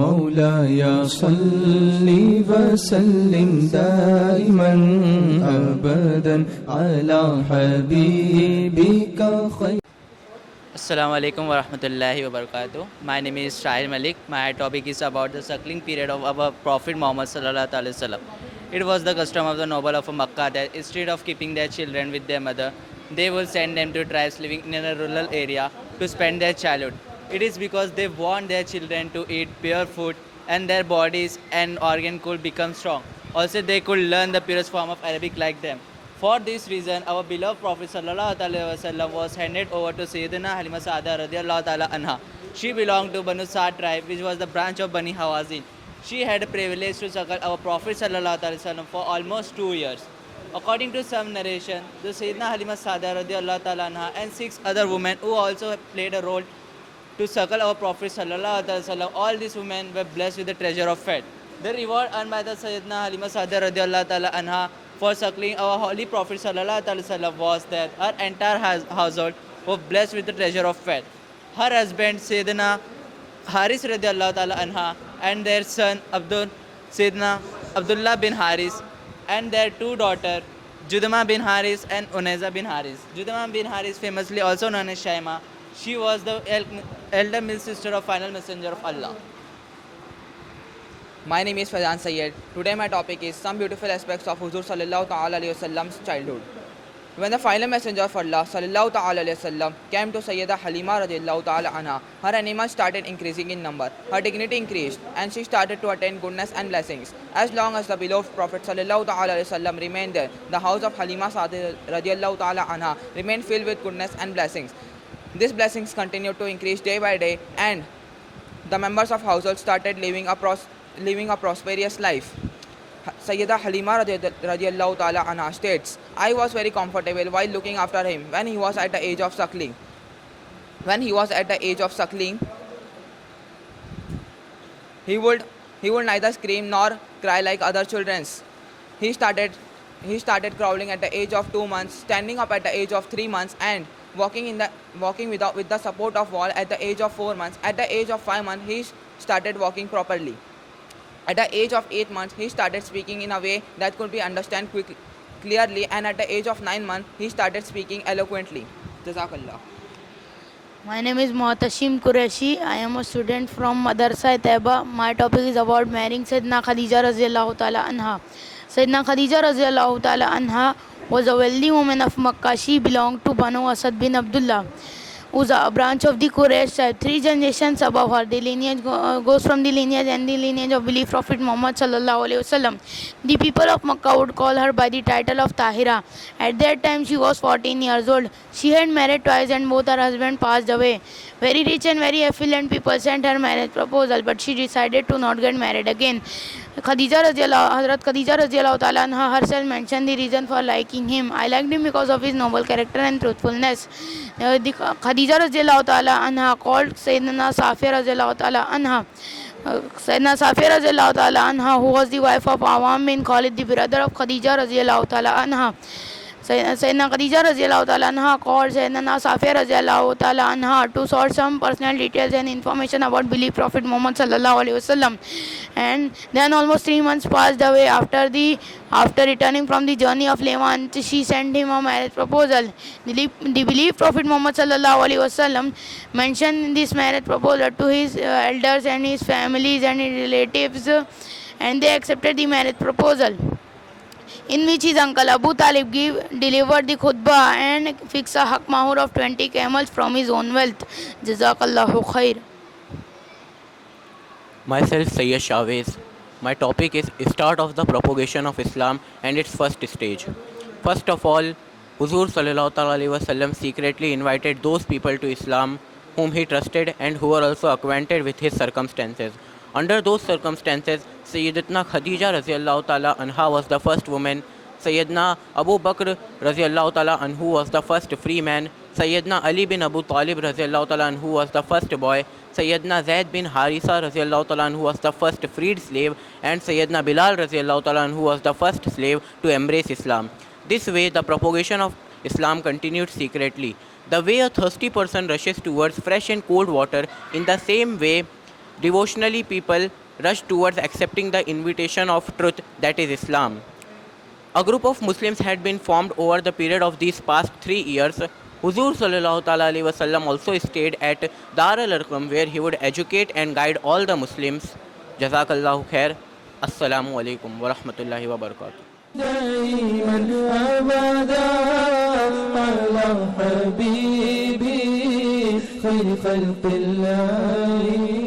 مولاي صل وسلم دائما أبدا على حبيبك خير. Assalamu alaikum wa rahmatullahi wa barakatuh. My name is Shahir Malik. My topic is about the suckling period of our Prophet Muhammad sallallahu alaihi wasallam. It was the custom of the noble of Makkah that instead of keeping their children with their mother, they will send them to tribes living in a rural area to spend their childhood. It is because they want their children to eat pure food and their bodies and organ could become strong. Also, they could learn the purest form of Arabic like them. For this reason, our beloved Prophet sallallahu alaihi wasallam was handed over to Sayyidina Halima Saada radiallahu ta'ala anha. She belonged to Banu Sa'd tribe, which was the branch of Bani Hawazin. She had the privilege to suckle our Prophet sallallahu alaihi wasallam for almost 2 years. According to some narration, the Sayyidina Halima Saada radiallahu ta'ala anha and 6 other women who also played a role to suckle our Prophet sallallahu alaihi wasallam, all these women were blessed with the treasure of fat. The reward earned by the Sayyidina Halima Saada radiallahu ta'ala anha for suckling our holy Prophet sallallahu alaihi wasallam was that her entire household was blessed with the treasure of fat. Her husband Sayyidina Haris radiallahu ta'ala anha and their son Sayyidina Abdullah bin Haris and their 2 daughters Judama bin Haris and Uneza bin Haris. Judama bin Haris, famously also known as Shaima, she was the elder middle sister of final messenger of Allah. My name is Fazan Sayyed. Today my topic is some beautiful aspects of Huzur sallallahu ta'ala alayhi wasallam's childhood. When the final messenger of Allah sallallahu ta'ala alayhi wasallam came to Sayyida Halima radiallahu ta'ala anha, her animals started increasing in number. Her dignity increased and she started to attain goodness and blessings. As long as the beloved Prophet sallallahu ta'ala alayhi wasallam remained there, the house of Halima Saadi radiallahu ta'ala anha remained filled with goodness and blessings. These blessings continued to increase day by day and the members of household started living a prosperous life. Sayyida Halima radiallahu ta'ala anha states, I was very comfortable while looking after him when he was at the age of suckling. When he was at the age of suckling, he would neither scream nor cry like other children. He started crawling at the age of 2 months, standing up at the age of 3 months, and walking with the support of wall at the age of 4 months. At the age of 5 months, he started walking properly. At the age of 8 months, he started speaking in a way that could be understood clearly, and at the age of 9 months, he started speaking eloquently. Jazakallah. My name is Muhtashim Qureshi. I am a student from Madrasa Taiba. My topic is about marrying Sayyidina Khadija radhiyallahu ta'ala anha. Sayyidina Khadija radhiyallahu ta'ala anha was a wealthy woman of Makkah. She belonged to Banu Asad bin Abdullah, who's a branch of the Quraysh tribe. 3 generations above her, the lineage goes from the lineage of belief Prophet Muhammad sallallahu alaihi wasallam. The people of Makkah would call her by the title of Tahira. At that time, she was 14 years old. She had married twice, and both her husbands passed away. Very rich and very affluent people sent her marriage proposal, but she decided to not get married again. Hazrat Khadija radhiyallahu ta'ala anha herself mentioned the reason for liking him. I liked him because of his noble character and truthfulness. Khadija radhiyallahu ta'ala anha called Sayyidina Safia radhiyallahu ta'ala anha. Sayyidina Safia radhiyallahu ta'ala anha, who was the wife of Awam bin Khalid, the brother of Khadija radhiyallahu ta'ala anha. Sayyidina Khadija radhiyallahu ta'ala anha called Sayyidina Safia radhiyallahu ta'ala anha to sort some personal details and information about belief Prophet Muhammad sallallahu alaihi wasallam. And then almost 3 months passed away. After returning from the journey of Levant, she sent him a marriage proposal. The belief Prophet Muhammad sallallahu alaihi wasallam mentioned this marriage proposal to his elders and his families and his relatives, and they accepted the marriage proposal, in which his uncle Abu Talib delivered the khutbah and fixed a haq mahur of 20 camels from his own wealth. Jazakallahu khair. Myself Sayyid Shavez. My topic is start of the propagation of Islam and its first stage. First of all, Huzur sallallahu alaihi wasallam secretly invited those people to Islam whom he trusted and who were also acquainted with his circumstances. Under those circumstances, Sayyidatna Khadija radhiyallahu ta'ala anha was the first woman. Sayyidina Abu Bakr radhiyallahu ta'ala anhu was the first free man. Sayyidina Ali bin Abu Talib radhiyallahu ta'ala anhu was the first boy. Sayyidina Zaid bin Harisa radhiyallahu ta'ala anhu was the first freed slave, and Sayyidina Bilal radhiyallahu ta'ala anhu was the first slave to embrace Islam. This way, the propagation of Islam continued secretly. The way a thirsty person rushes towards fresh and cold water, in the same way Devotionally, people rushed towards accepting the invitation of truth, that is Islam. A group of Muslims had been formed over the period of these past 3 years. Huzur Sallallahu Ta'ala Alaihi Wasallam also stayed at Dar al-Arqam, where he would educate and guide all the Muslims. Jazakallahu khair. Assalamu alaikum wa rahmatullahi wa barakatuh. دائما أبدا على حبيبي خير خلق الله